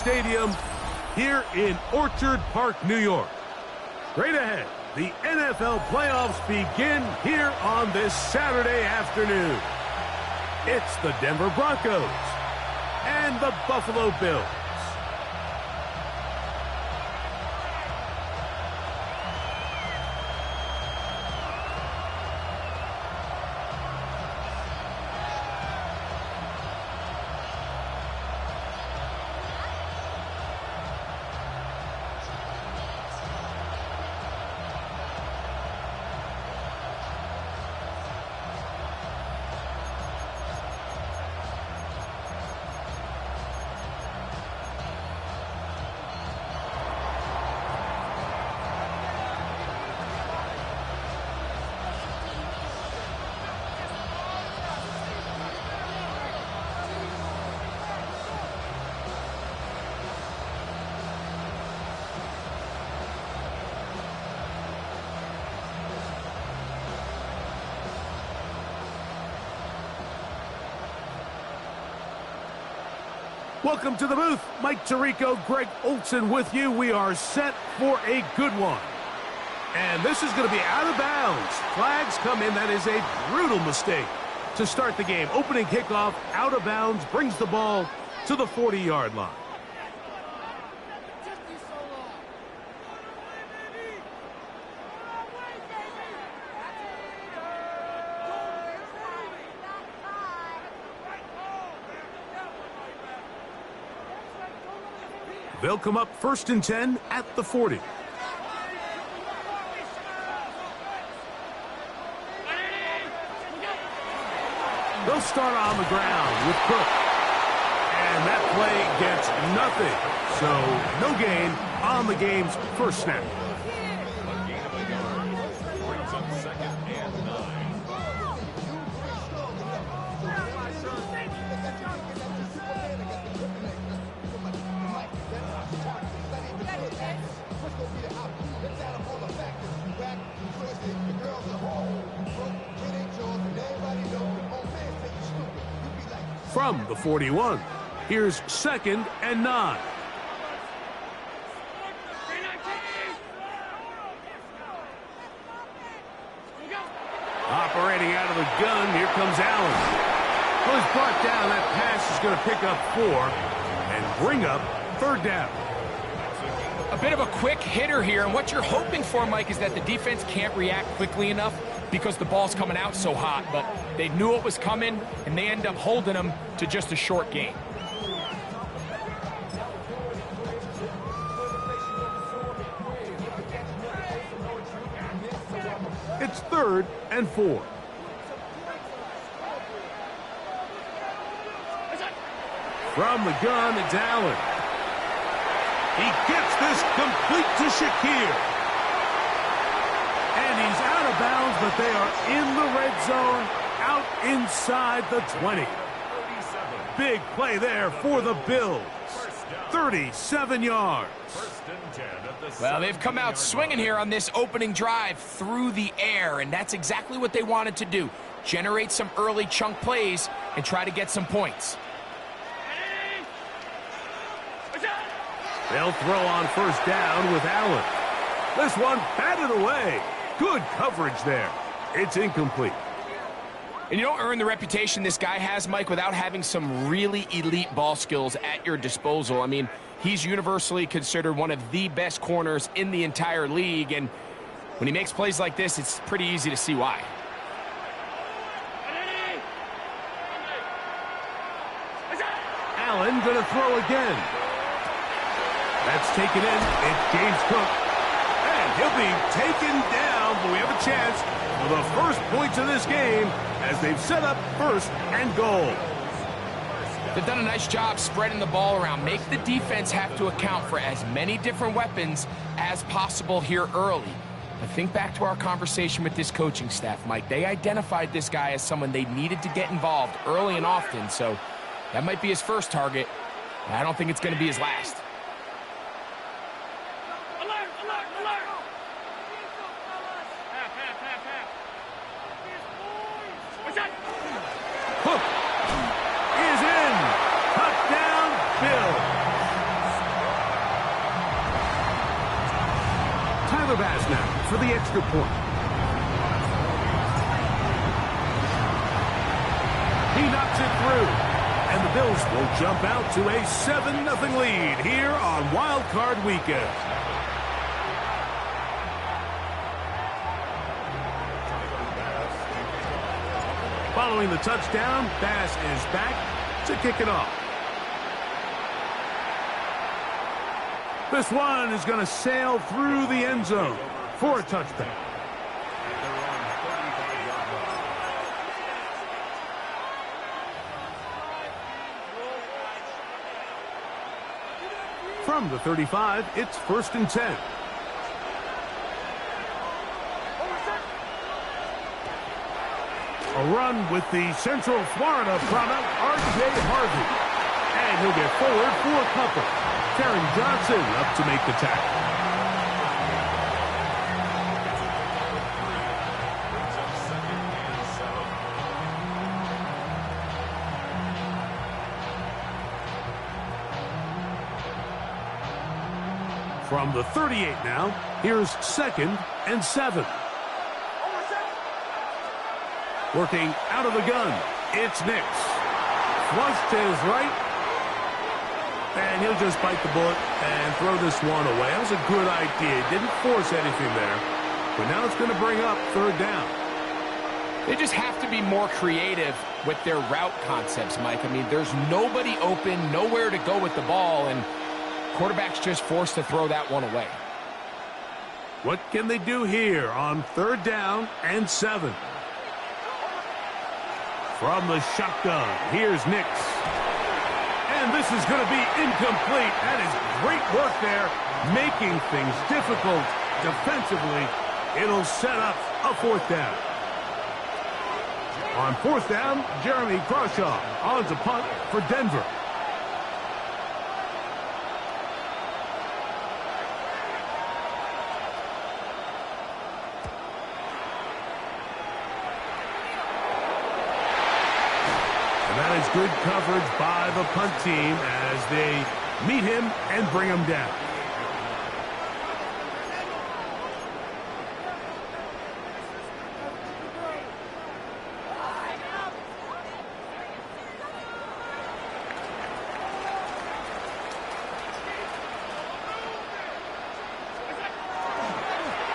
Stadium here in Orchard Park, New York. Straight ahead, the NFL playoffs begin here on this Saturday afternoon. It's the Denver Broncos and the Buffalo Bills. Welcome to the booth. Mike Tirico, Greg Olsen with you. We are set for a good one. And this is going to be out of bounds. Flags come in. That is a brutal mistake to start the game. Opening kickoff, out of bounds, brings the ball to the 40-yard line. They'll come up 1st and 10 at the 40. They'll start on the ground with Cook. And that play gets nothing. So no gain on the game's first snap. From the 41, here's 2nd and 9. Operating out of the gun, here comes Allen. Well, he's brought down. That pass is going to pick up 4 and bring up 3rd down. A bit of a quick hitter here, and what you're hoping for, Mike, is that the defense can't react quickly enough because the ball's coming out so hot, but they knew it was coming, and they end up holding them to just a short gain. It's 3rd and 4. From the gun, it's Allen. He gets this complete to Shakir. And he's out of bounds, but they are in the red zone, out inside the 20. Big play there for the Bills. 37 yards. Well, they've come out swinging here on this opening drive through the air, and that's exactly what they wanted to do. Generate some early chunk plays and try to get some points. They'll throw on 1st down with Allen. This one batted away. Good coverage there. It's incomplete. And you don't earn the reputation this guy has, Mike, without having some really elite ball skills at your disposal. I mean, he's universally considered one of the best corners in the entire league, and when he makes plays like this, it's pretty easy to see why. Allen going to throw again. That's taken in. It's James Cook. And he'll be taken down, but we have a chance for the first points of this game as they've set up 1st and goal. They've done a nice job spreading the ball around. Make the defense have to account for as many different weapons as possible here early. But think back to our conversation with this coaching staff, Mike. They identified this guy as someone they needed to get involved early and often, so that might be his first target. I don't think it's going to be his last. Hook is in. Touchdown, Bills. Another pass now for the extra point. He knocks it through. And the Bills will jump out to a 7-0 lead here on Wild Card Weekend. Following the touchdown, Bass is back to kick it off. This one is going to sail through the end zone for a touchdown. From the 35, it's 1st and 10. A run with the Central Florida product, R.J. Harvey. And he'll get forward for a couple. Karen Johnson up to make the tackle. From the 38 now, here's 2nd and 7. Working out of the gun, it's Nix. Flushed to his right. And he'll just bite the bullet and throw this one away. That was a good idea. Didn't force anything there. But now it's going to bring up 3rd down. They just have to be more creative with their route concepts, Mike. I mean, there's nobody open, nowhere to go with the ball, and quarterback's just forced to throw that one away. What can they do here on 3rd down and 7? From the shotgun, here's Nix. And this is going to be incomplete. That is great work there, making things difficult defensively. It'll set up a 4th down. On 4th down, Jeremy Crawshaw on to punt for Denver. That is good coverage by the punt team as they meet him and bring him down.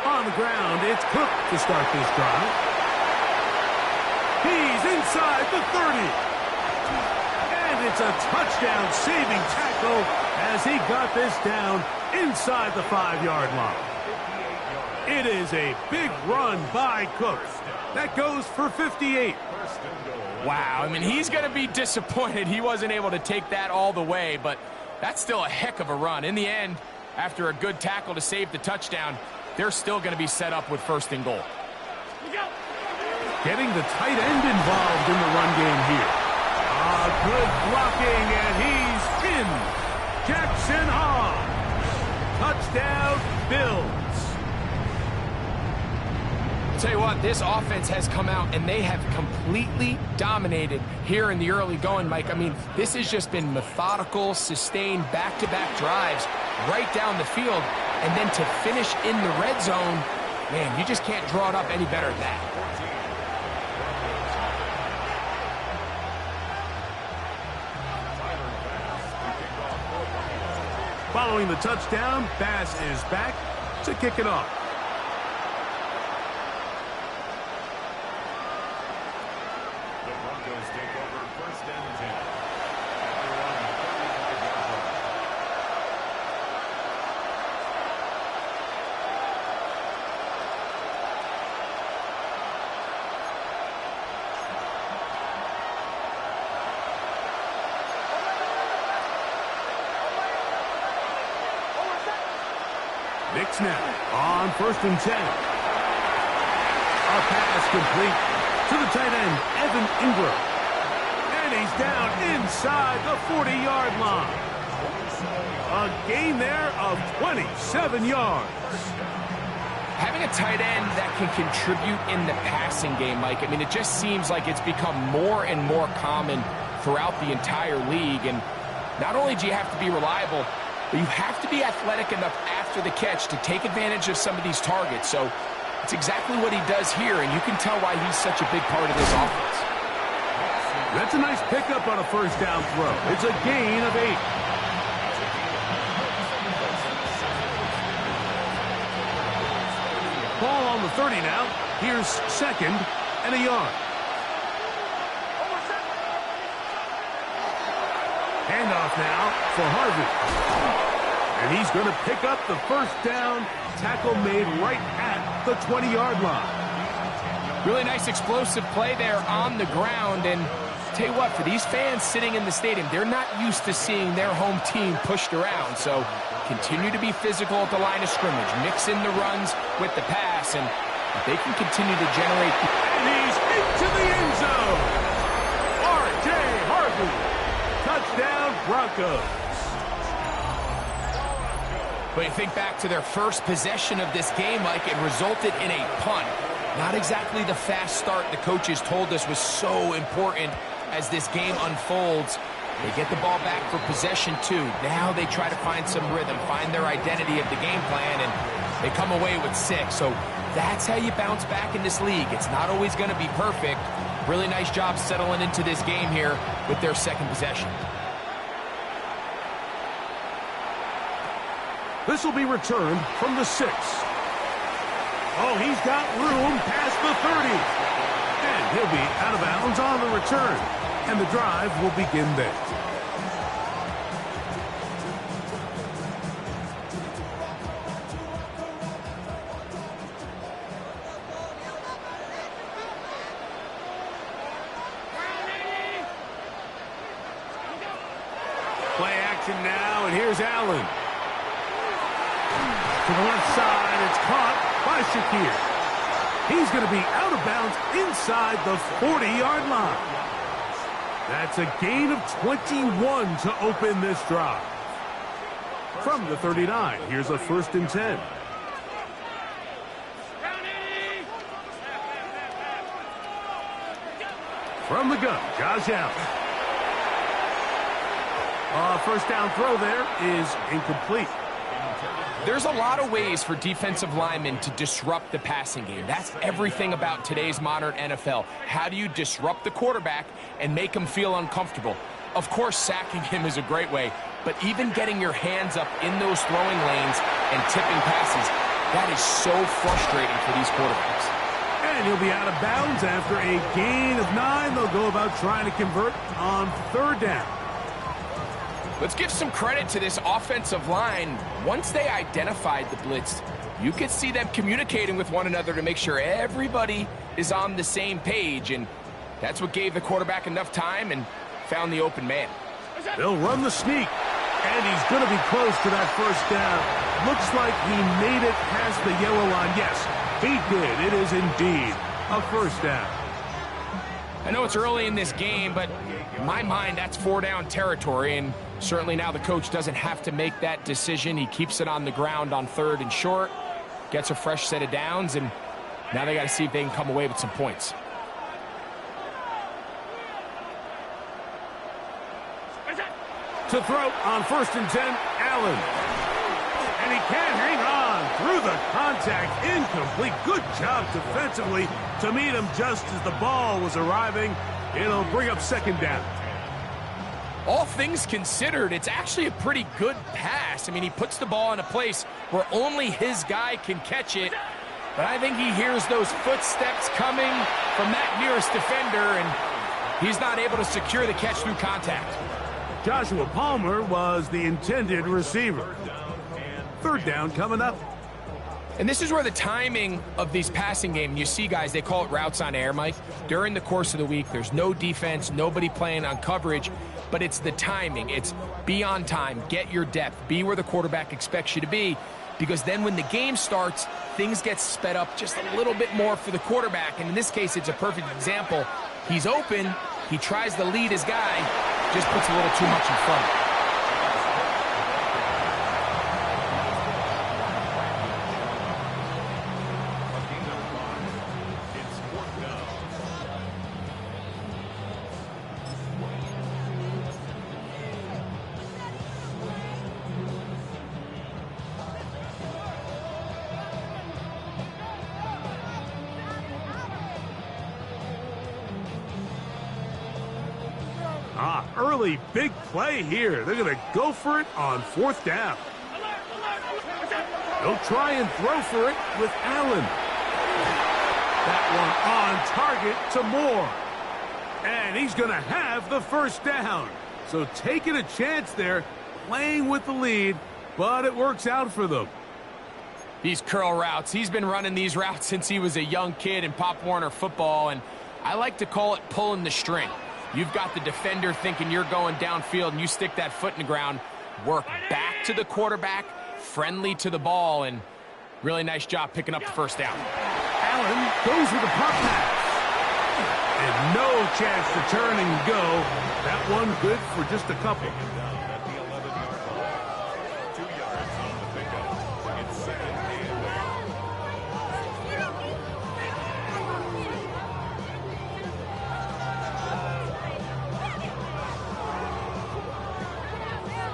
On the ground, it's Cook to start this drive. He's inside the 30. And it's a touchdown-saving tackle as he got this down inside the 5-yard line. It is a big run by Cook. That goes for 58. Wow, I mean, he's going to be disappointed he wasn't able to take that all the way, but that's still a heck of a run. In the end, after a good tackle to save the touchdown, they're still going to be set up with 1st and goal. Getting the tight end involved in the run game here. Good blocking, and he's in. Jackson Hobbs. Touchdown, Bills. I'll tell you what, this offense has come out, and they have completely dominated here in the early going, Mike. I mean, this has just been methodical, sustained, back-to-back drives right down the field, and then to finish in the red zone, man, you just can't draw it up any better than that. Following the touchdown, Bass is back to kick it off. The Broncos take over 1st and 10. Nix now on 1st and 10. A pass complete to the tight end, Evan Ingram. And he's down inside the 40-yard line. A gain there of 27 yards. Having a tight end that can contribute in the passing game, Mike, I mean, it just seems like it's become more and more common throughout the entire league. And not only do you have to be reliable, but you have to be athletic enough after the catch to take advantage of some of these targets. So it's exactly what he does here, and you can tell why he's such a big part of this offense. That's a nice pickup on a first down throw. It's a gain of 8. Ball on the 30 now. Here's 2nd and a yard. Handoff now for Harvey. And he's going to pick up the first down. Tackle made right at the 20-yard line. Really nice explosive play there on the ground. And tell you what, for these fans sitting in the stadium, they're not used to seeing their home team pushed around. So continue to be physical at the line of scrimmage. Mix in the runs with the pass, and they can continue to generate. And he's into the end zone. R.J. Harvey. Touchdown, Broncos. But you think back to their first possession of this game, Mike, it resulted in a punt. Not exactly the fast start the coaches told us was so important as this game unfolds. They get the ball back for possession 2. Now they try to find some rhythm, find their identity of the game plan, and they come away with 6. So that's how you bounce back in this league. It's not always going to be perfect. Really nice job settling into this game here with their second possession. This will be returned from the 6. Oh, he's got room past the 30. And he'll be out of bounds on the return. And the drive will begin there. Play action now, and here's Allen. To the left side, it's caught by Shakir. He's going to be out of bounds inside the 40-yard line. That's a gain of 21 to open this drive. From the 39, here's a 1st and 10. From the gun, Josh Allen. First down throw there is incomplete. There's a lot of ways for defensive linemen to disrupt the passing game. That's everything about today's modern NFL. How do you disrupt the quarterback and make him feel uncomfortable? Of course, sacking him is a great way, but even getting your hands up in those throwing lanes and tipping passes, that is so frustrating for these quarterbacks. And he'll be out of bounds after a gain of 9. They'll go about trying to convert on 3rd down. Let's give some credit to this offensive line. Once they identified the blitz, you could see them communicating with one another to make sure everybody is on the same page, and that's what gave the quarterback enough time and found the open man. They'll run the sneak, and he's going to be close to that first down. Looks like he made it past the yellow line. Yes, he did. It is indeed a first down. I know it's early in this game, but in my mind, that's 4-down territory, and certainly now the coach doesn't have to make that decision. He keeps it on the ground on 3rd and short, gets a fresh set of downs, and now they got to see if they can come away with some points. To throw on 1st and 10, Allen. And he can't hang on through the contact. Incomplete. Good job defensively to meet him just as the ball was arriving. It'll bring up 2nd down. All things considered, it's actually a pretty good pass. I mean, he puts the ball in a place where only his guy can catch it. But I think he hears those footsteps coming from that nearest defender, and he's not able to secure the catch through contact. Joshua Palmer was the intended receiver. 3rd down coming up. And this is where the timing of these passing game, you see guys, they call it routes on air, Mike. During the course of the week, there's no defense, nobody playing on coverage, but it's the timing. It's be on time, get your depth, be where the quarterback expects you to be, because then when the game starts, things get sped up just a little bit more for the quarterback. And in this case, it's a perfect example. He's open, he tries to lead his guy, just puts a little too much in front. early big play here. They're going to go for it on 4th down. They'll try and throw for it with Allen. That one on target to Moore. And he's going to have the 1st down. So taking a chance there, playing with the lead, but it works out for them. These curl routes, he's been running these routes since he was a young kid in Pop Warner football, and I like to call it pulling the string. You've got the defender thinking you're going downfield, and you stick that foot in the ground, work back to the quarterback, friendly to the ball, and really nice job picking up the 1st down. Allen goes with the pop pass. And no chance to turn and go. That one good for just a couple. At the 11-yard line. 2 yards on the pickup. It's 2nd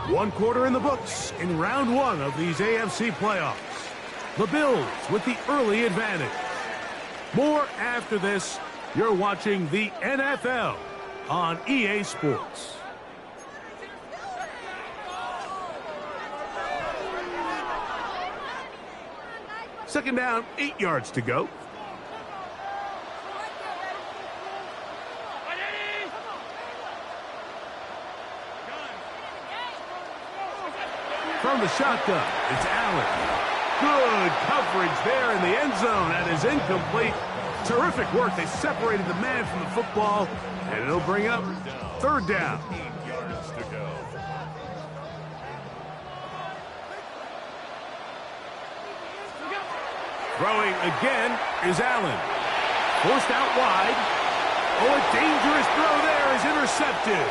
and One quarter in the books in round 1 of these AFC playoffs. The Bills with the early advantage. More after this. You're watching the NFL on EA Sports. Second down, 8 yards to go. From the shotgun, it's Allen. Good coverage there in the end zone. That is incomplete. Terrific work. They separated the man from the football, and it'll bring up 3rd down. 8 yards to go. Throwing again is Allen. Forced out wide. Oh, a dangerous throw there is intercepted.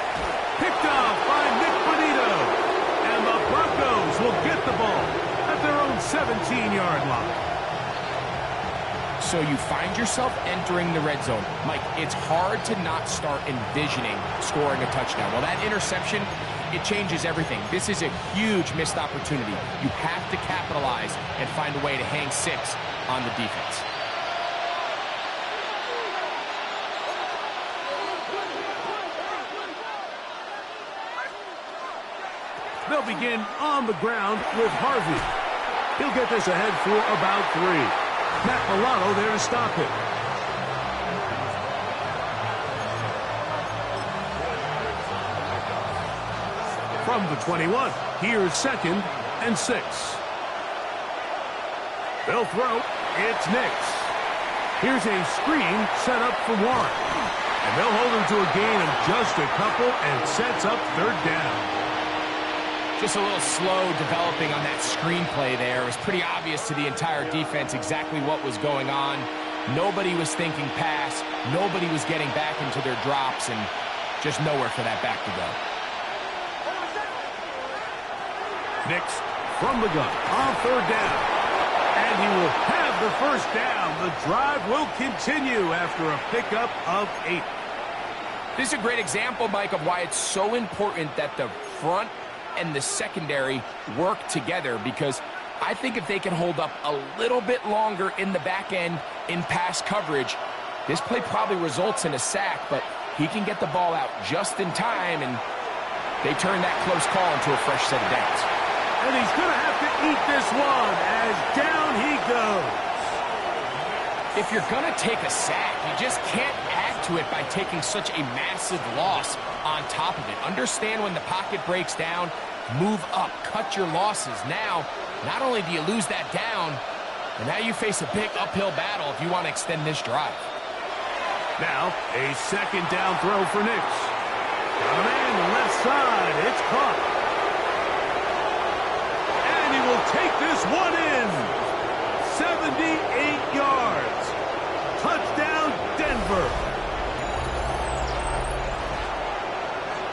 Picked off by Nick Bonito. And the Broncos will get the ball at their own 17-yard line. So you find yourself entering the red zone. Mike, it's hard to not start envisioning scoring a touchdown. Well, that interception, it changes everything. This is a huge missed opportunity. You have to capitalize and find a way to hang 6 on the defense. They'll begin on the ground with Harvey. He'll get this ahead for about 3. Matt Milano there to stop it. From the 21, here's 2nd and 6. They'll throw. It's Nix. Here's a screen set up for Warren. And they'll hold him to a gain of just a couple and sets up 3rd down. Just a little slow developing on that screenplay there. It was pretty obvious to the entire defense exactly what was going on. Nobody was thinking pass. Nobody was getting back into their drops, and just nowhere for that back to go. Nix from the gun on 3rd down. And he will have the 1st down. The drive will continue after a pickup of 8. This is a great example, Mike, of why it's so important that the front and the secondary work together, because I think if they can hold up a little bit longer in the back end in pass coverage, this play probably results in a sack, but he can get the ball out just in time, and they turn that close call into a fresh set of downs. And he's going to have to eat this one as down he goes. If you're going to take a sack, you just can't add to it by taking such a massive loss on top of it. Understand when the pocket breaks down, move up, cut your losses. Now, not only do you lose that down, but now you face a big uphill battle if you want to extend this drive. Now, a 2nd down throw for Nix. Got a man to the left side. It's caught. And he will take this one in. 78 yards. Touchdown, Denver.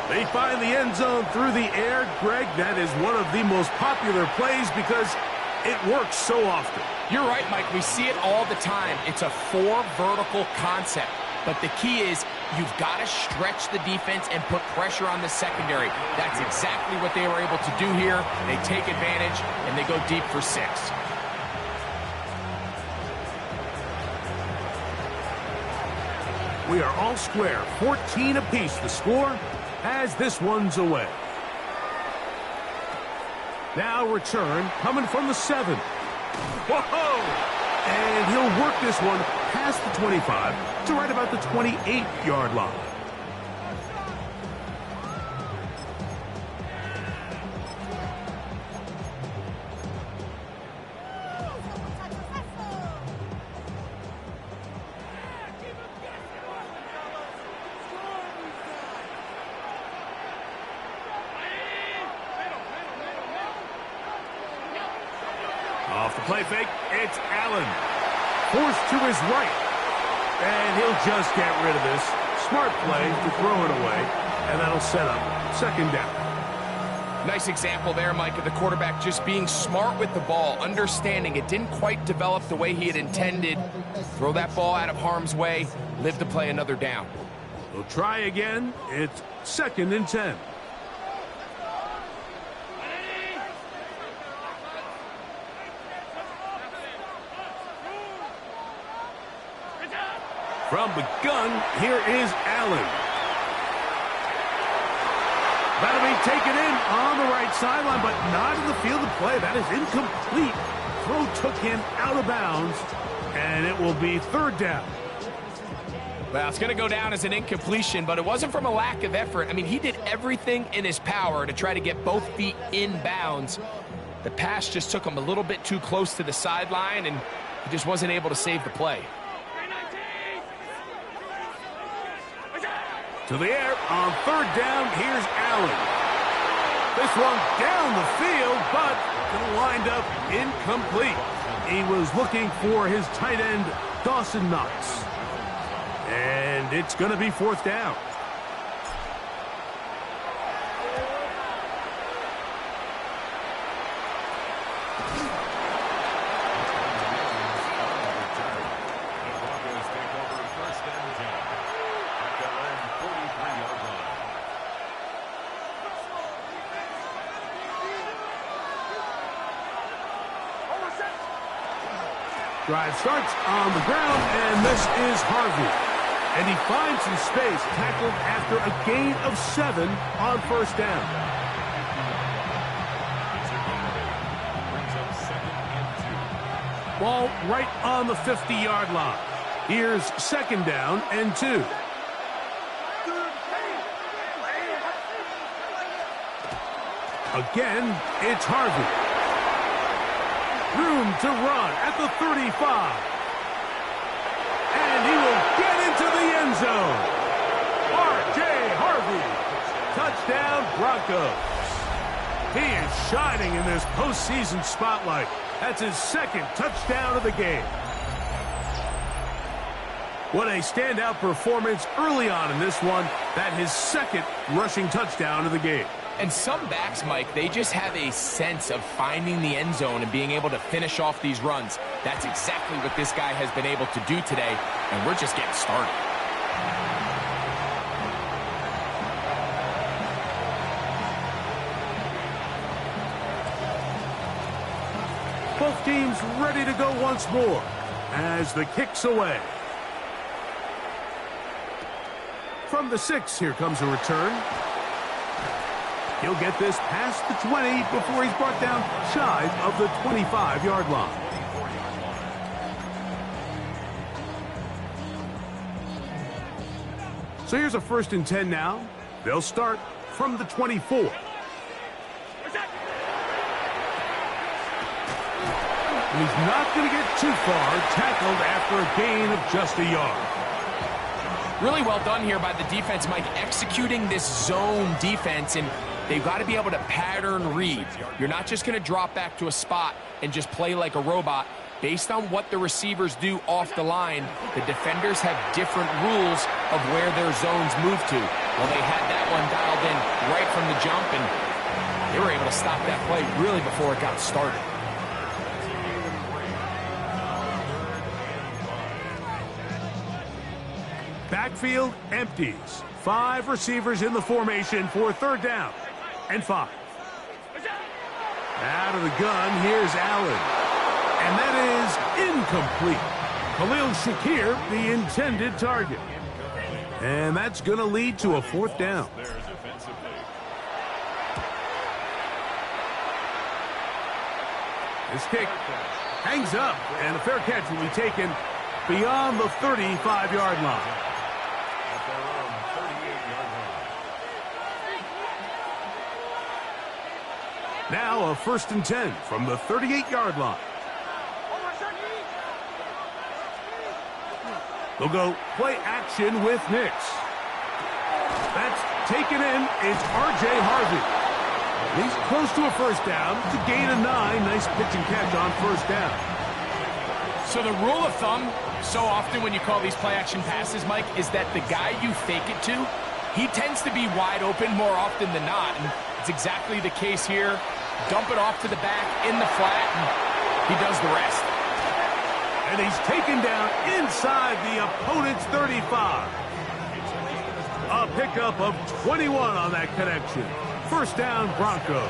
They find the end zone through the air. Greg, that is one of the most popular plays because it works so often. You're right, Mike. We see it all the time. It's a 4 vertical concept. But the key is you've got to stretch the defense and put pressure on the secondary. That's exactly what they were able to do here. They take advantage, and they go deep for 6. We are all square. 14 apiece the score. as this one's away. Now return coming from the 7. Whoa! And he'll work this one past the 25 to right about the 28-yard line. Off the play fake, it's Allen. Forced to his right. And he'll just get rid of this. Smart play to throw it away. And that'll set up second down. Nice example there, Mike, of the quarterback just being smart with the ball, understanding it didn't quite develop the way he had intended. Throw that ball out of harm's way, live to play another down. We'll try again. It's 2nd and 10. From the gun, here is Allen. That'll be taken in on the right sideline, but not in the field of play. That is incomplete. Throw took him out of bounds, and it will be 3rd down. Well, it's going to go down as an incompletion, but it wasn't from a lack of effort. I mean, he did everything in his power to try to get both feet in bounds. The pass just took him a little bit too close to the sideline, and he just wasn't able to save the play. To the air on 3rd down, here's Allen. This one down the field, but gonna wind up incomplete. He was looking for his tight end, Dawson Knox. And it's gonna be 4th down. Drive starts on the ground, and this is Harvey. And he finds some space, tackled after a gain of 7 on 1st down. Ball right on the 50-yard line. Here's 2nd down and 2. Again, it's Harvey. Room to run at the 35. And he will get into the end zone. R.J. Harvey. Touchdown, Broncos. He is shining in this postseason spotlight. That's his 2nd touchdown of the game. What a standout performance early on in this one. That his 2nd rushing touchdown of the game. And some backs, Mike, they just have a sense of finding the end zone and being able to finish off these runs. That's exactly what this guy has been able to do today, and we're just getting started. Both teams ready to go once more as the kick's away. From the 6, here comes a return. He'll get this past the 20 before he's brought down shy of the 25-yard line. So here's a 1st and 10 now. They'll start from the 24. And he's not going to get too far, tackled after a gain of just a yard. Really well done here by the defense, Mike, executing this zone defense, and they've got to be able to pattern read. You're not just going to drop back to a spot and just play like a robot. Based on what the receivers do off the line, the defenders have different rules of where their zones move to. Well, they had that one dialed in right from the jump, and they were able to stop that play really before it got started. Backfield empties. 5 receivers in the formation for 3rd down and 5. Out of the gun, here's Allen. And that is incomplete. Khalil Shakir, the intended target. And that's going to lead to a 4th down. This kick hangs up, and a fair catch will be taken beyond the 35-yard line. At their own 38-yard line. Now a 1st and 10 from the 38-yard line. They'll go play action with Nix. That's taken in is R.J. Harvey. He's close to a first down to gain a 9. Nice pitch and catch on first down. So the rule of thumb, so often when you call these play-action passes, Mike, is that the guy you fake it to, he tends to be wide open more often than not. And it's exactly the case here. Dump it off to the back in the flat, and he does the rest. And he's taken down inside the opponent's 35. A pickup of 21 on that connection. First down, Broncos.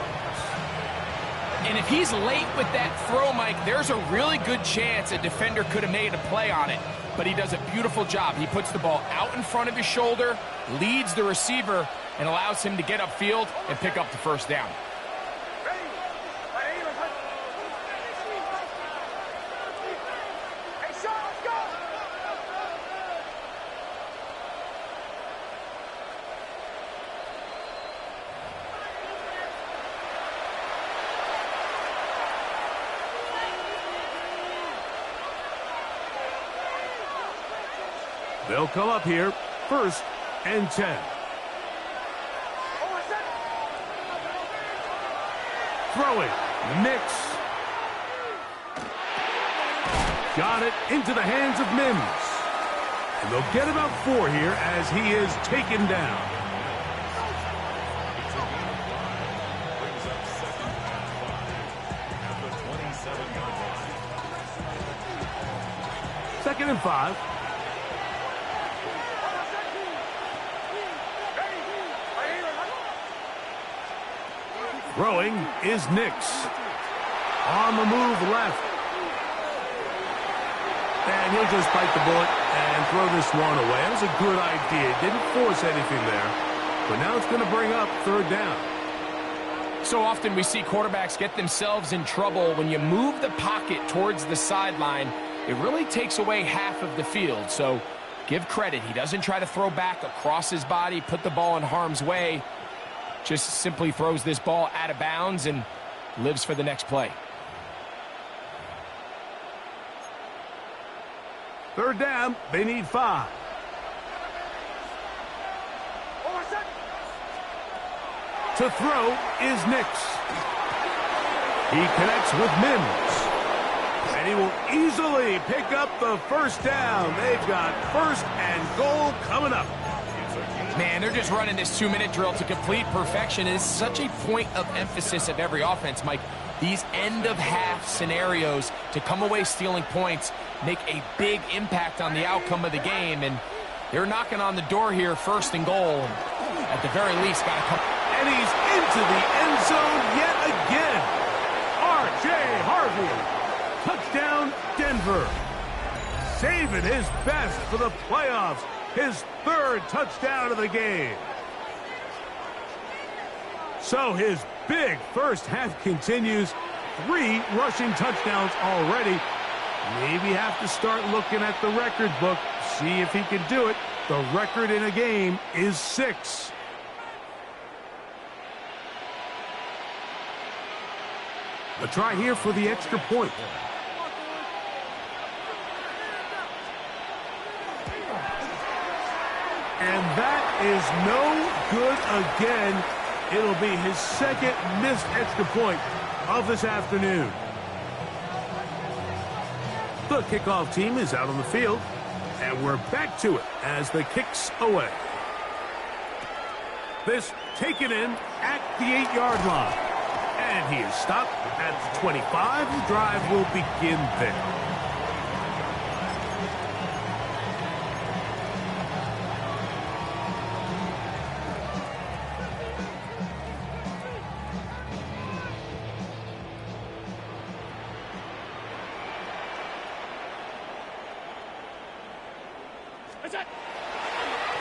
And if he's late with that throw, Mike, there's a really good chance a defender could have made a play on it. But he does a beautiful job. He puts the ball out in front of his shoulder, leads the receiver, and allows him to get upfield and pick up the first down. They'll come up here, 1st and 10. Throwing, Nix. Got it into the hands of Mims. And they'll get about 4 here as he is taken down. Brings up 2nd and 5 at the 27-yard line. 2nd and 5. Throwing is Nix. On the move left. And he'll just bite the bullet and throw this one away. That was a good idea. Didn't force anything there. But now it's going to bring up 3rd down. So often we see quarterbacks get themselves in trouble when you move the pocket towards the sideline. It really takes away half of the field. So give credit. He doesn't try to throw back across his body, put the ball in harm's way. Just simply throws this ball out of bounds and lives for the next play. 3rd down, they need 5. To throw is Nix. He connects with Mims. And he will easily pick up the first down. They've got 1st and goal coming up. Man, they're just running this 2-minute drill to complete perfection. It is such a point of emphasis of every offense, Mike. These end-of-half scenarios to come away stealing points make a big impact on the outcome of the game. And they're knocking on the door here, 1st and goal. At the very least, got to come. And he's into the end zone yet again. R.J. Harvey. Touchdown, Denver. Saving his best for the playoffs. His 3rd touchdown of the game. So his big first half continues. 3 rushing touchdowns already. Maybe have to start looking at the record book. See if he can do it. The record in a game is 6. A try here for the extra point. And that is no good again. It'll be his 2nd missed extra point of this afternoon. The kickoff team is out on the field, and we're back to it as the kick's away. This taken in at the 8-yard line. And he is stopped at the 25. The drive will begin there.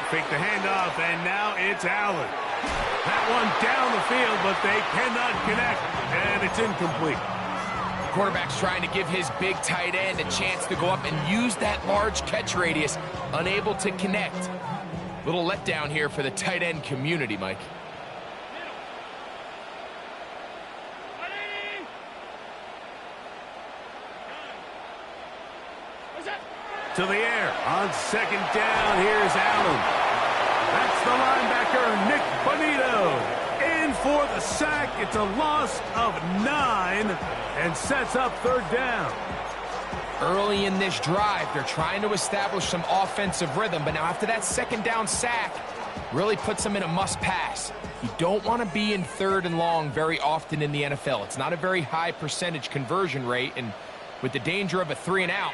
Fake the handoff, and now it's Allen. That one down the field, but they cannot connect, and it's incomplete. quarterback's trying to give his big tight end a chance to go up and use that large catch radius, unable to connect. Little letdown here for the tight end community, Mike. To the air on second down. Here's Allen. That's the linebacker, Nick Bonito. In for the sack. It's a loss of 9 and sets up third down. Early in this drive, they're trying to establish some offensive rhythm, but now after that second down sack, really puts them in a must-pass. You don't want to be in third and long very often in the NFL. It's not a very high percentage conversion rate, and with the danger of a 3-and-out,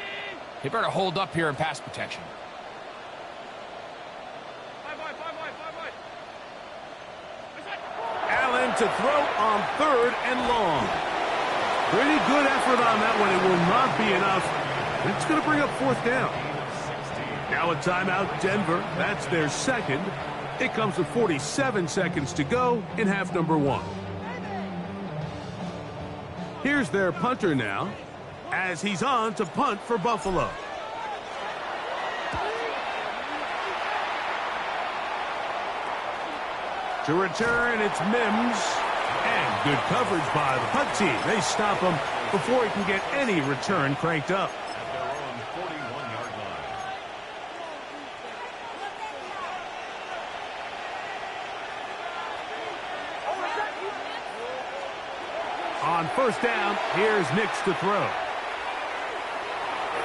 they better hold up here in pass protection. Allen to throw on third and long. Pretty good effort on that one. It will not be enough. It's going to bring up fourth down. Now a timeout, Denver. That's their second. It comes with 47 seconds to go in half number 1. Here's their punter now, as he's on to punt for Buffalo. To return, it's Mims. And good coverage by the punt team. They stop him before he can get any return cranked up. At their own 41-yard line. On first down, here's Nix to throw.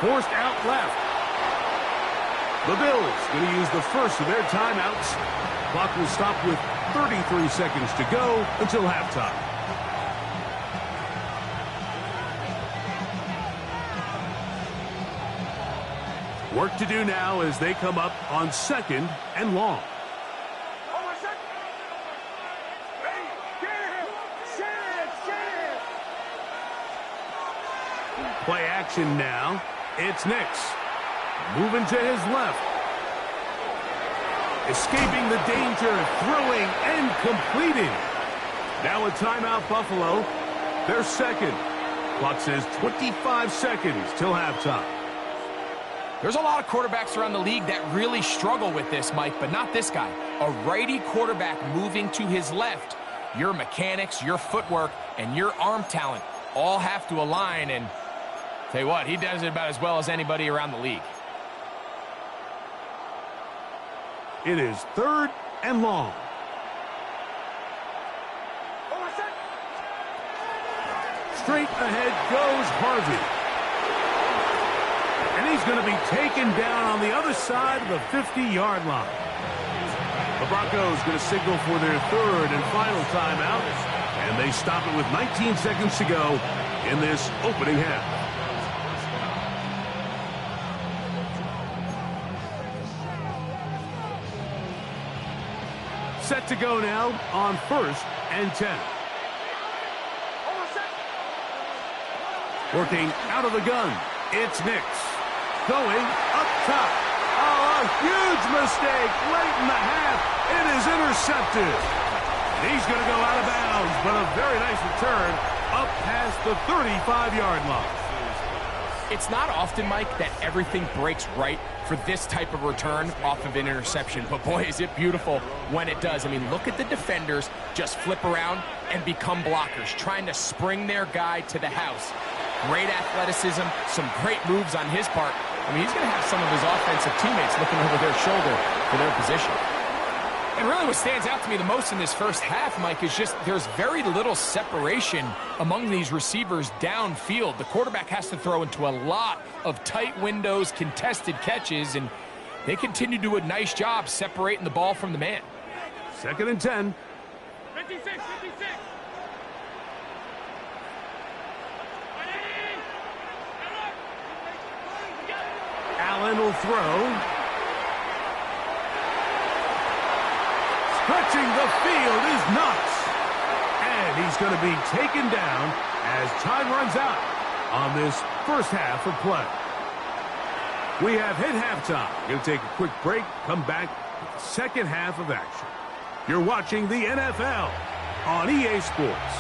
Forced out left. The Bills going to use the first of their timeouts. Clock will stop with 33 seconds to go until halftime. Work to do now as they come up on second and long. Play action now. It's Nix. Moving to his left. Escaping the danger, throwing and completing. Now a timeout, Buffalo. Their second. Clock says 25 seconds till halftime. There's a lot of quarterbacks around the league that really struggle with this, Mike, but not this guy. A righty quarterback moving to his left. Your mechanics, your footwork, and your arm talent all have to align, and tell you what, he does it about as well as anybody around the league. It is third and long. Straight ahead goes Harvey. And he's going to be taken down on the other side of the 50-yard line. The Broncos going to signal for their third and final timeout. And they stop it with 19 seconds to go in this opening half. Set to go now on first and 10. Working out of the gun. It's Nix. Going up top. Oh, a huge mistake late in the half. It is intercepted. He's going to go out of bounds, but a very nice return up past the 35-yard line. It's not often, Mike, that everything breaks right for this type of return off of an interception. But, boy, is it beautiful when it does. I mean, look at the defenders just flip around and become blockers, trying to spring their guy to the house. Great athleticism, some great moves on his part. I mean, he's going to have some of his offensive teammates looking over their shoulder for their position. And really what stands out to me the most in this first half, Mike, is just there's very little separation among these receivers downfield. The quarterback has to throw into a lot of tight windows, contested catches, and they continue to do a nice job separating the ball from the man. Second and 10. 56. Allen will throw. Stretching the field is Knox. And he's going to be taken down as time runs out on this first half of play. We have hit halftime. Going to take a quick break, come back with the second half of action. You're watching the NFL on EA Sports.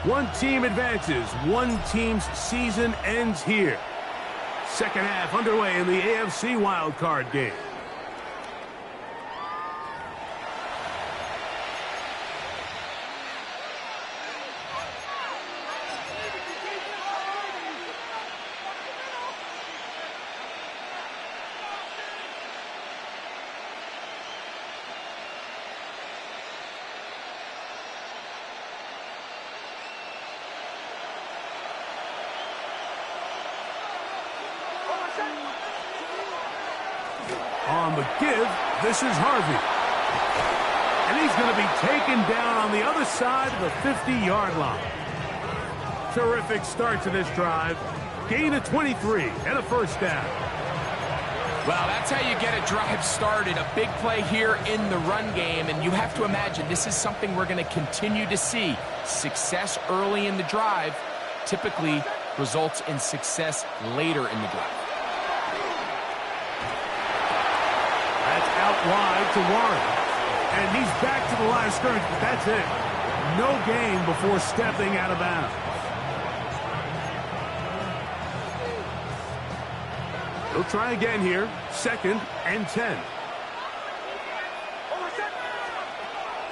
One team advances. One team's season ends here. Second half underway in the AFC wildcard game. On the give, this is Harvey. And he's going to be taken down on the other side of the 50-yard line. Terrific start to this drive. Gain of 23 and a first down. Well, that's how you get a drive started. A big play here in the run game, and you have to imagine this is something we're going to continue to see. Success early in the drive typically results in success later in the drive. Out wide to Warren. And he's back to the line of scrimmage, but that's it. No gain before stepping out of bounds. He'll try again here. 2nd and 10.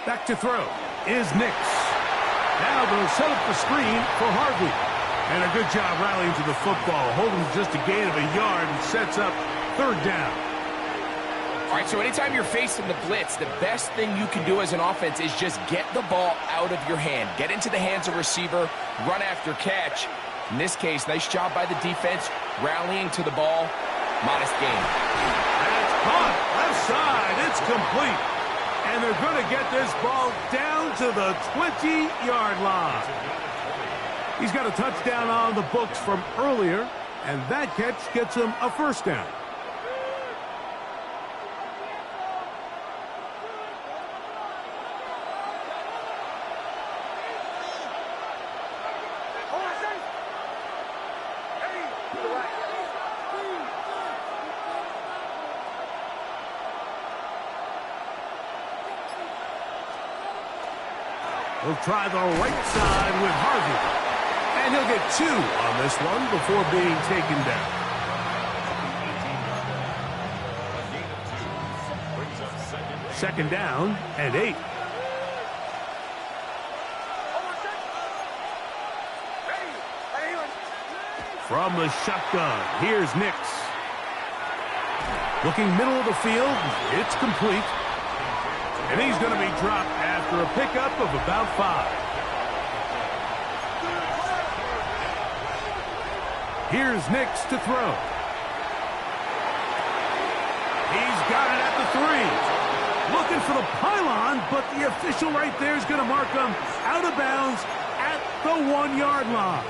Back to throw is Nix. Now they'll set up the screen for Harvey. And a good job rallying to the football. Holding just a gain of a yard and sets up 3rd down. All right, so anytime you're facing the blitz, the best thing you can do as an offense is just get the ball out of your hand. Get into the hands of receiver, run after catch. In this case, nice job by the defense, rallying to the ball. Modest gain. And it's caught. Left side. It's complete. And they're going to get this ball down to the 20-yard line. He's got a touchdown on the books from earlier, and that catch gets him a first down. He'll try the right side with Harvey. And he'll get 2 on this one before being taken down. Second down and 8. From the shotgun, here's Nix. Looking middle of the field, it's complete. And he's going to be dropped after a pickup of about 5. Here's Nix to throw. He's got it at the 3. Looking for the pylon, but the official right there is going to mark him out of bounds at the 1-yard line.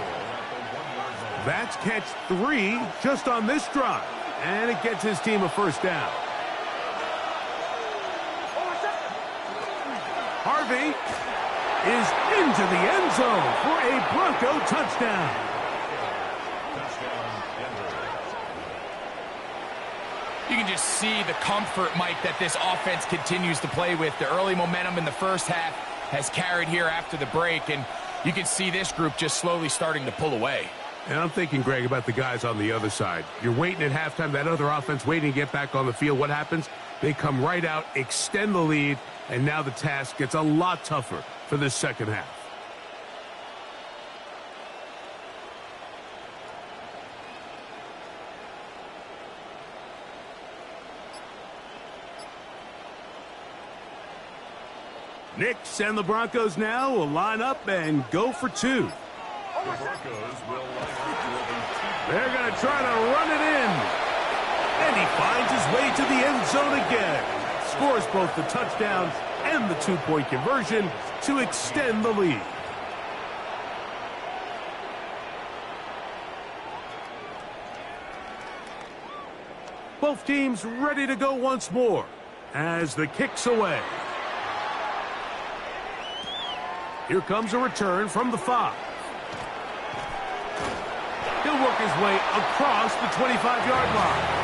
That's catch 3 just on this drive. And it gets his team a first down. Harvey is into the end zone for a Bronco touchdown. You can just see the comfort, Mike, that this offense continues to play with. The early momentum in the first half has carried here after the break, and you can see this group just slowly starting to pull away. And I'm thinking, Greg, about the guys on the other side. You're waiting at halftime, that other offense waiting to get back on the field. What happens? They come right out, extend the lead, and now the task gets a lot tougher for this second half. Nix and the Broncos now will line up and go for 2. They're going to try to run it in. And he finds his way to the end zone again. Scores both the touchdowns and the 2-point conversion to extend the lead. Both teams ready to go once more as the kick's away. Here comes a return from the 5. He'll work his way across the 25-yard line.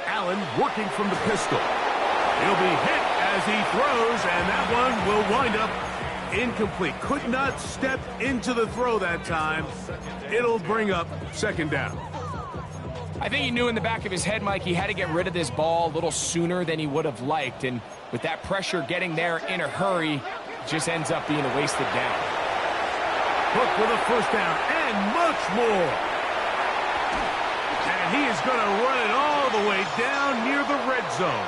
Allen working from the pistol. He'll be hit as he throws, and that one will wind up incomplete. Could not step into the throw that time. It'll bring up second down. I think he knew in the back of his head, Mike, he had to get rid of this ball a little sooner than he would have liked. And with that pressure getting there in a hurry, it just ends up being a wasted down. Cook with a first down and much more. And he is going to run it all the way down near the red zone.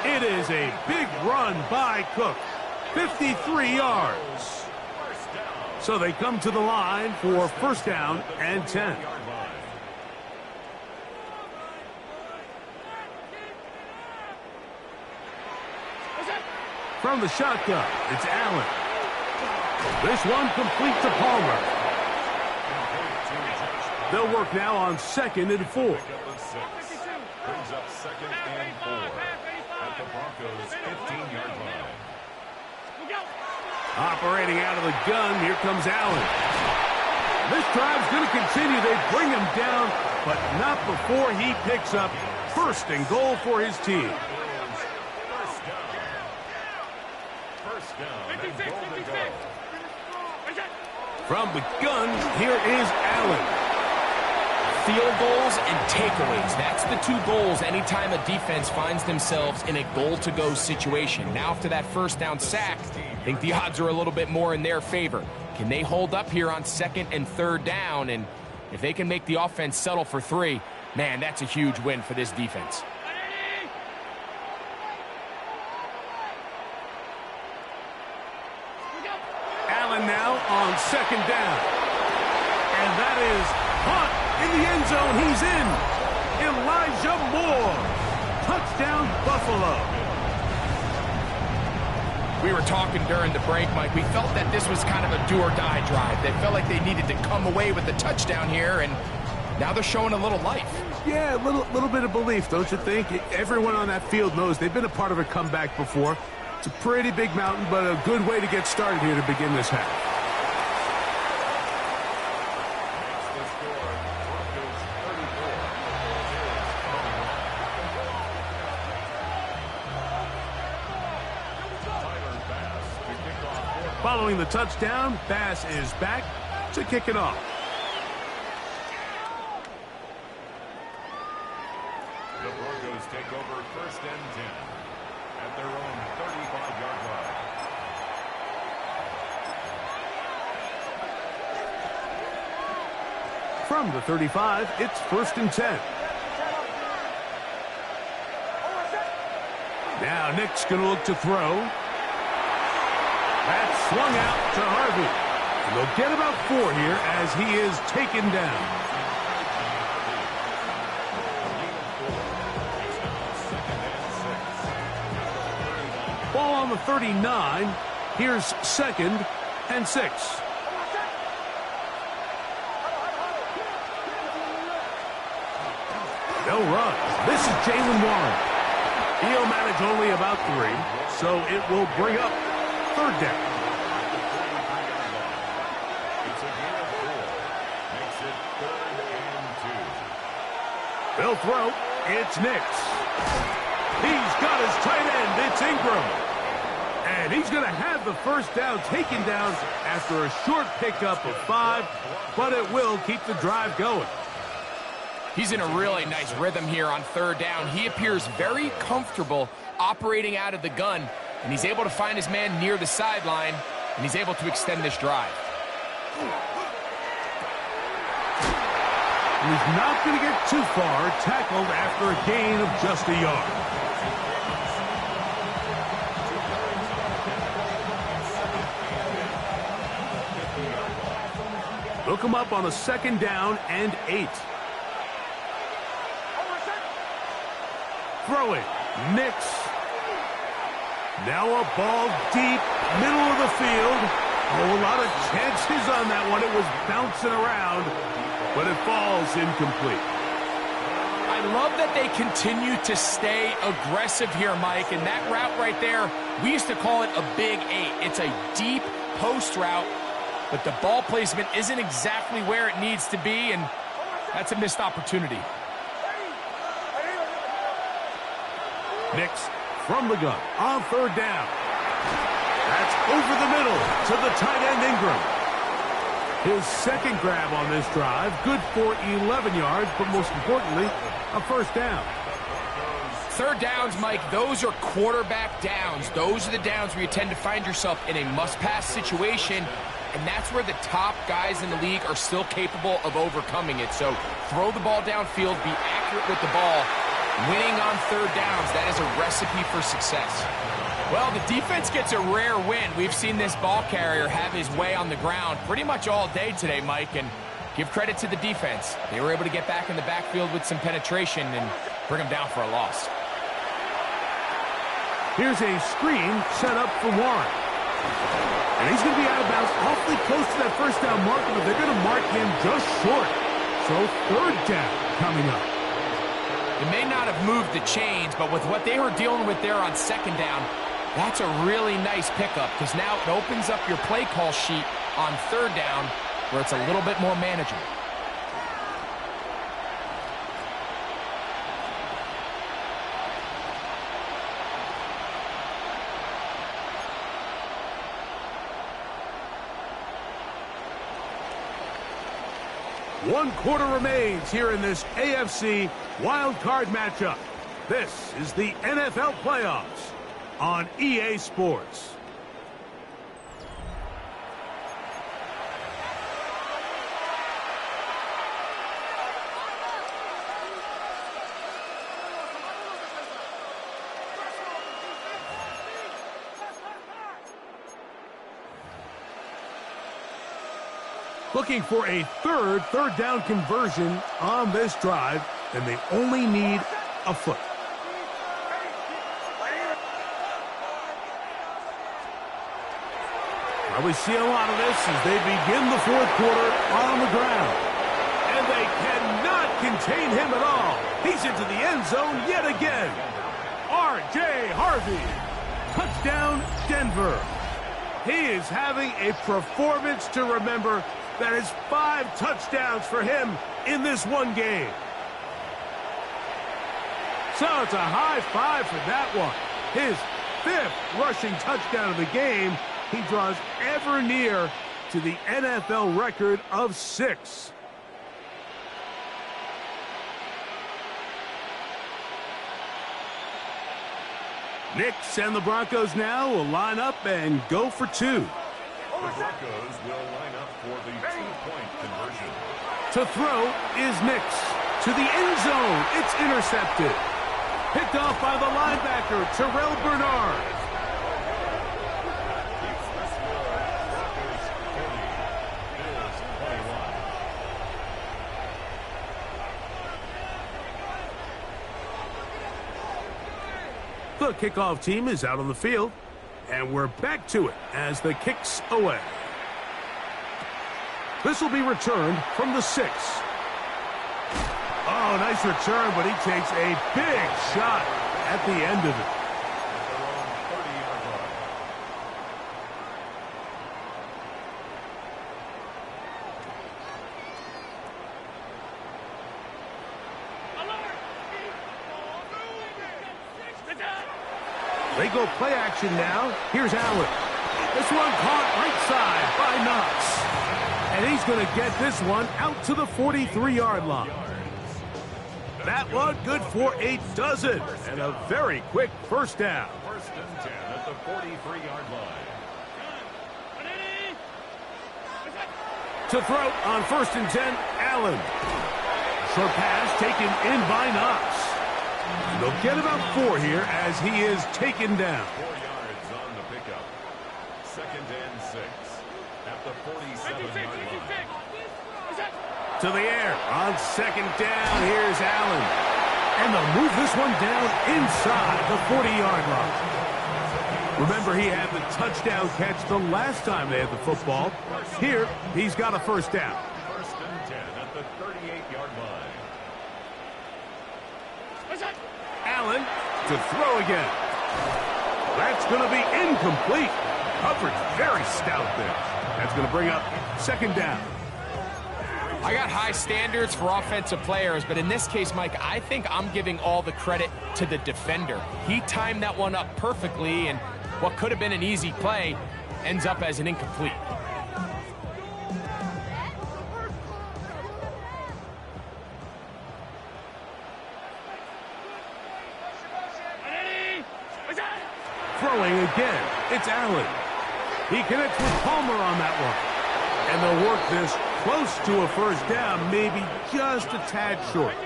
It is a big run by Cook. 53 yards. So they come to the line for first down and 10. From the shotgun, it's Allen. This one complete to Palmer. They'll work now on 2nd and 4. Brings up 2nd and 4 at the Broncos' 15-yard line. Operating out of the gun, here comes Allen. This drive's going to continue. They bring him down, but not before he picks up first and goal for his team. First down and goal to go. From the gun, here is Allen. Field goals and takeaways. That's the two goals anytime a defense finds themselves in a goal-to-go situation. Now after that first down sack, I think the odds are a little bit more in their favor. Can they hold up here on 2nd and 3rd down? And if they can make the offense settle for 3, man, that's a huge win for this defense. Allen now on 2nd down. And that is Hunt in the end zone. He's in. Elijah Moore. Touchdown, Buffalo. We were talking during the break, Mike. We felt that this was kind of a do-or-die drive. They felt like they needed to come away with the touchdown here, and now they're showing a little life. Yeah, a little bit of belief, don't you think? Everyone on that field knows they've been a part of a comeback before. It's a pretty big mountain, but a good way to get started here to begin this half. Following the touchdown, Bass is back to kick it off. The Broncos take over 1st and 10 at their own 35-yard line. From the 35, it's 1st and 10. Now Nick's going to look to throw. That's swung out to Harvey. And they'll get about 4 here as he is taken down. Ball on the 39. Here's 2nd and 6. No run. This is Jaylen Warren. He'll manage only about 3, so it will bring up 3rd down. It's a gain of 4. Makes it 3rd and 2. They'll throw. It's Nix. He's got his tight end. It's Ingram. And he's going to have the first down taken down after a short pickup of 5, but it will keep the drive going. He's in a really nice rhythm here on 3rd down. He appears very comfortable operating out of the gun, and he's able to find his man near the sideline, and he's able to extend this drive. He's not going to get too far, tackled after a gain of just a yard. Look him up on a 2nd down and 8. Throw it. Nix. Now a ball deep, middle of the field. Oh, a lot of chances on that one. It was bouncing around. but it falls incomplete. I love that they continue to stay aggressive here, Mike, and that route right there, we used to call it a big 8. It's a deep post route, but the ball placement isn't exactly where it needs to be, and that's a missed opportunity. Nix from the gun on third down. That's over the middle to the tight end Ingram. His second grab on this drive, good for 11 yards, but most importantly, a first down. Third downs, Mike, those are quarterback downs. Those are the downs where you tend to find yourself in a must-pass situation, and that's where the top guys in the league are still capable of overcoming it. So throw the ball downfield, be accurate with the ball. Winning on third downs, that is a recipe for success. Well, the defense gets a rare win. We've seen this ball carrier have his way on the ground pretty much all day today, Mike, and give credit to the defense. They were able to get back in the backfield with some penetration and bring them down for a loss. Here's a screen set up for Warren. And he's going to be out of bounds awfully close to that first down marker, but they're going to mark him just short. So third down coming up. It may not have moved the chains, but with what they were dealing with there on second down, that's a really nice pickup because now it opens up your play call sheet on third down where it's a little bit more manageable. One quarter remains here in this AFC wild card matchup. This is the NFL playoffs on EA Sports. Looking for a third down conversion on this drive, and they only need a foot. Probably see a lot of this as they begin the fourth quarter on the ground. And they cannot contain him at all. He's into the end zone yet again. R.J. Harvey. Touchdown, Denver. He is having a performance to remember. That is 5 touchdowns for him in this one game. So it's a high five for that one. His 5th rushing touchdown of the game. He draws ever near to the NFL record of 6. Nix and the Broncos now will line up and go for 2. The Broncos will line up for the 2-point conversion. To throw is Nix. To the end zone. It's intercepted. Picked off by the linebacker, Terrell Bernard. Keeps the score. Broncos 30, Bills 21. The kickoff team is out on the field, and we're back to it as the kick's away. This will be returned from the 6. Oh, nice return, but he takes a big shot at the end of it. At their own 30-yard line. They go play action now. Here's Allen. This one caught right side by Knox. And he's going to get this one out to the 43-yard line. That one good for a dozen. And a very quick first down. First and 10 at the 43-yard line. To throw on first and 10, Allen. Short pass taken in by Knox. They'll get about 4 here as he is taken down. 4 yards on the pickup. Second and 6 at the 47-yard line. To the air on second down. Here's Allen. And they'll move this one down inside the 40-yard line. Remember, he had the touchdown catch the last time they had the football. Here, he's got a first down. First and 10 at the 38-yard line. Allen to throw again. That's going to be incomplete. Coverage very stout there. That's going to bring up second down. I got high standards for offensive players, but in this case, Mike, I think I'm giving all the credit to the defender. He timed that one up perfectly, and what could have been an easy play ends up as an incomplete. Throwing again, it's Allen. He connects with Palmer on that one. And they'll work this close to a first down, maybe just a tad short.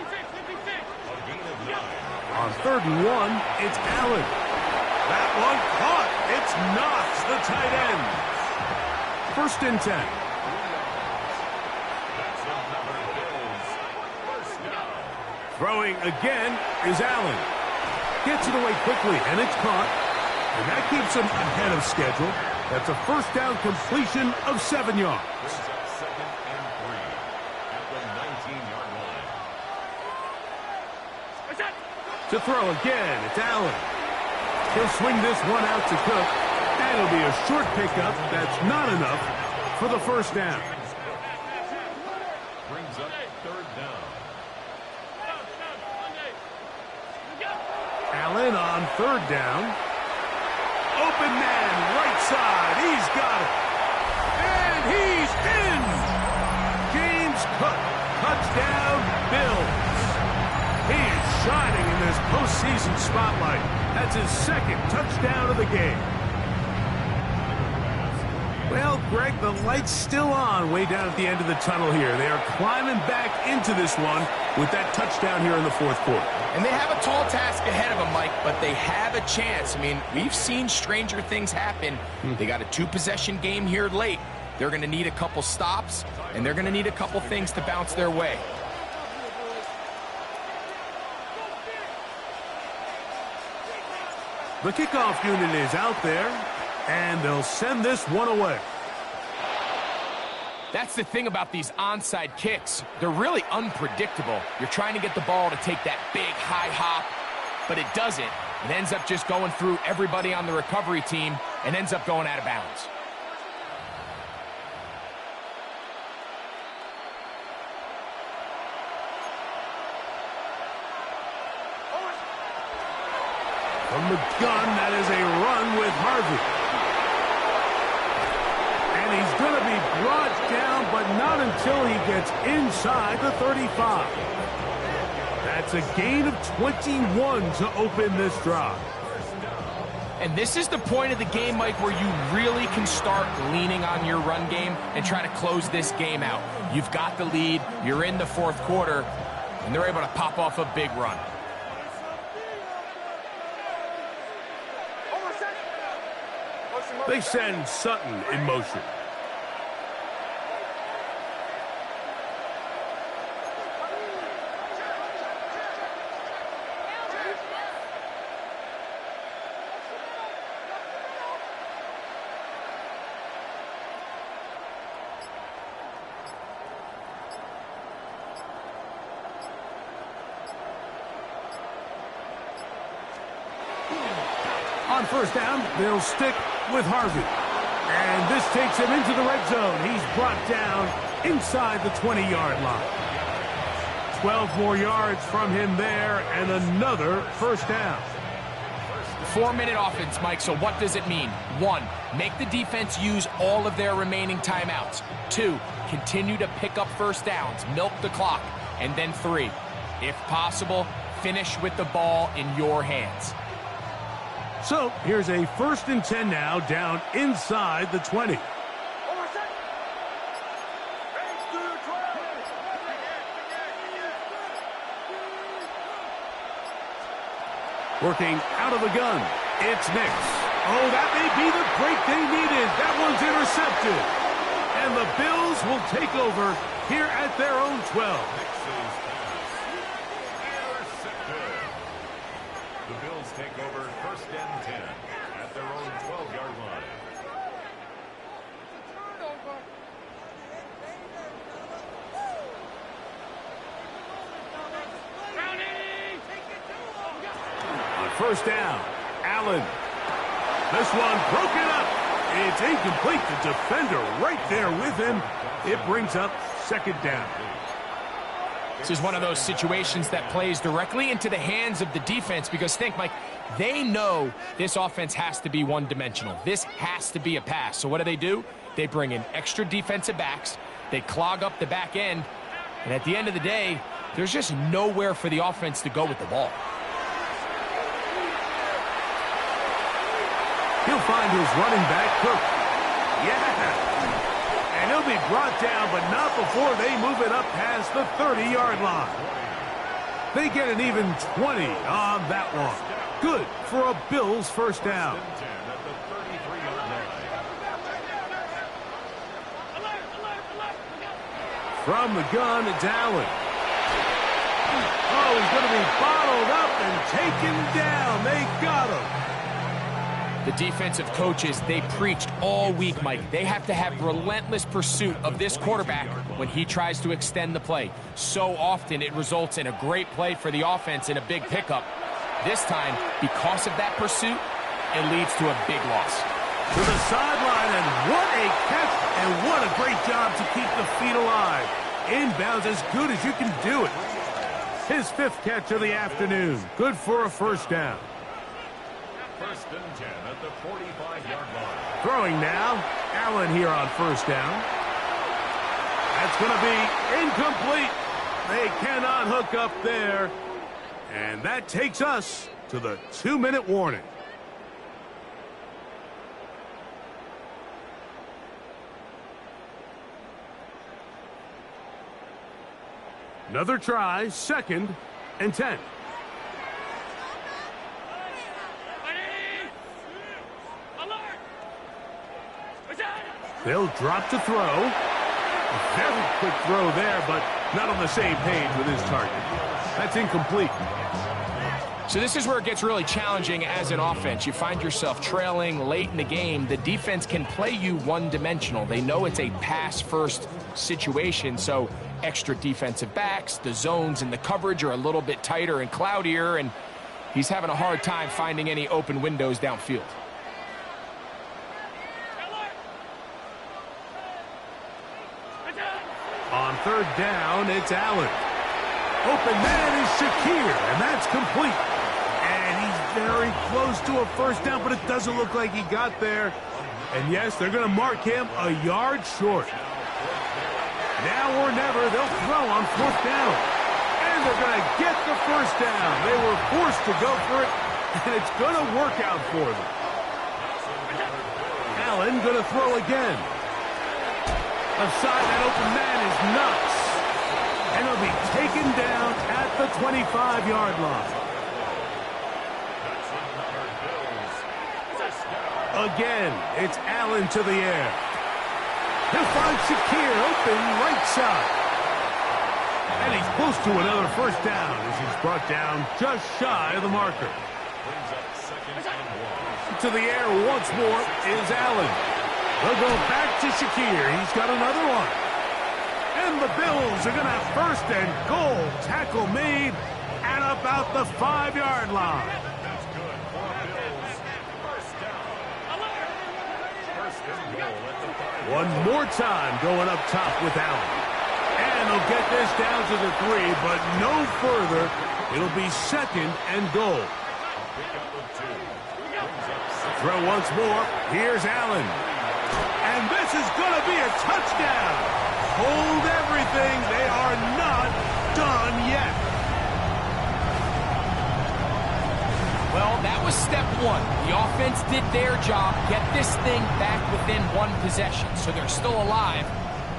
On 3rd and 1, it's Allen. That one caught. It's Knox, the tight end. 1st and 10. Throwing again is Allen. Gets it away quickly, and it's caught. And that keeps him ahead of schedule. That's a first down completion of 7 yards. Brings up 2nd and 3 at the 19-yard line. To throw again, it's Allen. He'll swing this one out to Cook. And it'll be a short pickup. That's not enough for the first down. Brings up 3rd down. Allen on 3rd down. Open man, right side. He's got it. And he's in. James Cook, touchdown, Bills. He is shining in this postseason spotlight. That's his 2nd touchdown of the game. Well, Greg, the light's still on way down at the end of the tunnel here. They are climbing back into this one with that touchdown here in the 4th quarter. And they have a tall task ahead of them, Mike, but they have a chance. I mean, we've seen stranger things happen. They got a 2-possession game here late. They're going to need a couple stops, and they're going to need a couple things to bounce their way. The kickoff unit is out there, and they'll send this one away. That's the thing about these onside kicks. They're really unpredictable. You're trying to get the ball to take that big high hop, but it doesn't. It ends up just going through everybody on the recovery team and ends up going out of bounds. From the gun, that is a run with Harvey. And he's going to be brought down, but not until he gets inside the 35. That's a gain of 21 to open this drive. And this is the point of the game, Mike, where you really can start leaning on your run game and try to close this game out. You've got the lead, you're in the 4th quarter, and they're able to pop off a big run. They send Sutton in motion. On 1st down, they'll stick with Harvey. And this takes him into the red zone. He's brought down inside the 20-yard line. 12 more yards from him there, and another first down. 4-minute offense, Mike, so what does it mean? 1, make the defense use all of their remaining timeouts. 2, continue to pick up first downs, milk the clock. And then 3, if possible, finish with the ball in your hands. So here's a 1st and 10 now, down inside the 20. Working out of the gun, it's Nix. Oh, that may be the break they needed. That one's intercepted. And the Bills will take over here at their own 12. The Bills take over 1st and 10 at their own 12-yard line. first down. Allen. This one broken up. It's incomplete. The defender right there with him. It brings up second down. This is one of those situations that plays directly into the hands of the defense because think, Mike, they know this offense has to be one-dimensional. This has to be a pass. So what do? They bring in extra defensive backs. They clog up the back end. And at the end of the day, there's just nowhere for the offense to go with the ball. He'll find his running back, Cook. Yeah. And he'll be brought down, but not before they move it up past the 30-yard line. They get an even 20 on that one. Good for a Bills first down. From the gun, it's Allen. Oh, he's going to be bottled up and taken down. They got him. The defensive coaches, they preached all week, Mike. They have to have relentless pursuit of this quarterback when he tries to extend the play. So often it results in a great play for the offense and a big pickup. This time, because of that pursuit, it leads to a big loss. To the sideline, and what a catch, and what a great job to keep the feet alive. Inbounds as good as you can do it. His 5th catch of the afternoon. Good for a first down. First and 10 at the 45-yard line. Throwing now. Allen here on first down. That's going to be incomplete. They cannot hook up there. And that takes us to the 2-minute warning. Another try, 2nd and 10. They'll drop to throw. A very quick throw there, but not on the same page with his target. That's incomplete. So this is where it gets really challenging as an offense. You find yourself trailing late in the game. The defense can play you one-dimensional. They know it's a pass-first situation, so extra defensive backs, the zones and the coverage are a little bit tighter and cloudier, and he's having a hard time finding any open windows downfield. On third down, it's Allen. Open man is Shakir, and that's complete. And he's very close to a first down, but it doesn't look like he got there. And yes, they're going to mark him a yard short. Now or never, they'll throw on 4th down. And they're going to get the first down. They were forced to go for it, and it's going to work out for them. Allen going to throw again. Aside that open man is Knox. And he'll be taken down at the 25-yard line. Again, it's Allen to the air. He'll find Shakir open right side. And he's close to another first down as he's brought down just shy of the marker. To the air once more is Allen. They'll go back to Shakir. He's got another one. And the Bills are going to have first and goal. Tackle made at about the 5-yard line. One more time going up top with Allen. And they'll get this down to the 3, but no further. It'll be 2nd and goal. Throw once more. Here's Allen. And this is going to be a touchdown. Hold everything. They are not done yet. Well, that was step 1. The offense did their job, get this thing back within 1 possession. So they're still alive.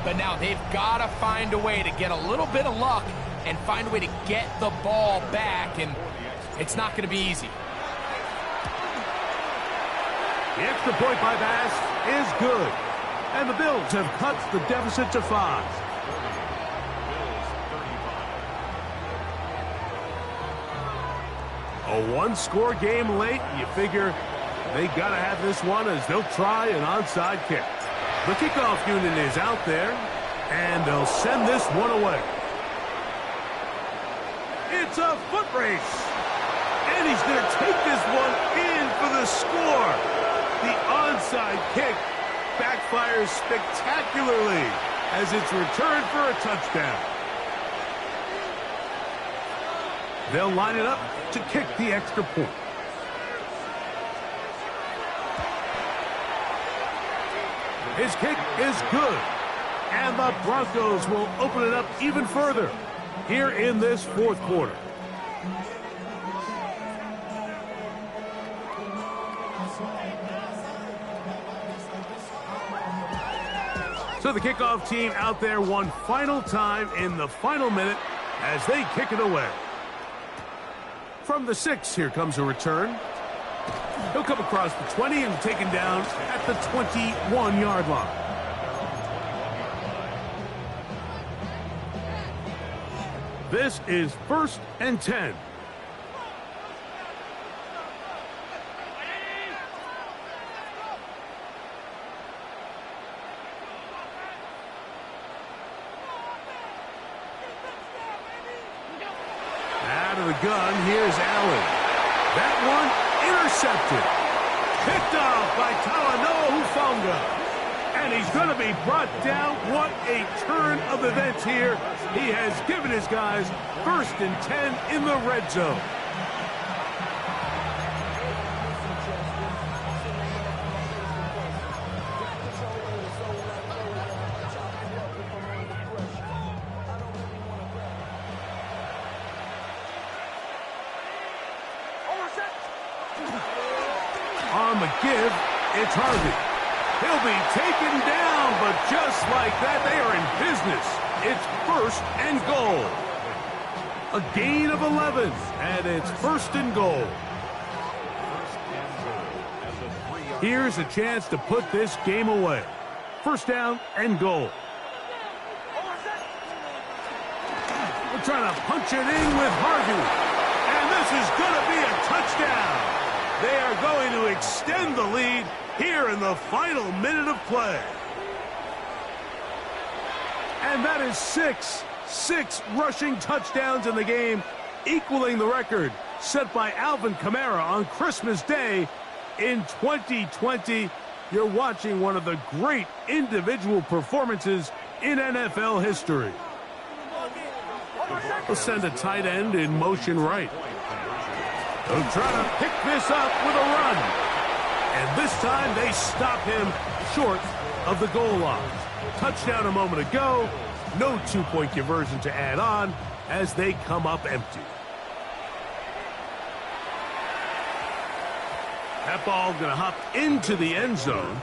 But now they've got to find a way to get a little bit of luck and find a way to get the ball back. And it's not going to be easy. The extra point by Bass is good. And the Bills have cut the deficit to 5. A one-score game late. You figure they got to have this one as they'll try an onside kick. The kickoff unit is out there, and they'll send this one away. It's a foot race. And And he's going to take this one in for the score. The onside kick backfires spectacularly as it's returned for a touchdown. They'll line it up to kick the extra point. His kick is good. And the Broncos will open it up even further here in this fourth quarter. So the kickoff team out there one final time in the final minute as they kick it away. From the 6, here comes a return. He'll come across the 20 and taken down at the 21-yard line. This is 1st and 10. Out of the gun, here's Allen. That one intercepted. Picked off by Talanoa Hufanga. And he's going to be brought down. What a turn of events here. He has given his guys 1st and 10 in the red zone. On the give, it's Harvey. He'll be taken down, but just like that, they are in business. It's 1st and goal. A gain of 11, and it's 1st and goal. Here's a chance to put this game away. 1st down and goal. We're trying to punch it in with Harvey. And this is going to be a touchdown. They are going to extend the lead here in the final minute of play. And that is 6 rushing touchdowns in the game, equaling the record set by Alvin Kamara on Christmas Day in 2020. You're watching one of the great individual performances in NFL history. We'll send a tight end in motion right. They'll try to pick this up with a run. And this time they stop him short of the goal line. Touchdown a moment ago. No two-point conversion to add on as they come up empty. That ball going to hop into the end zone.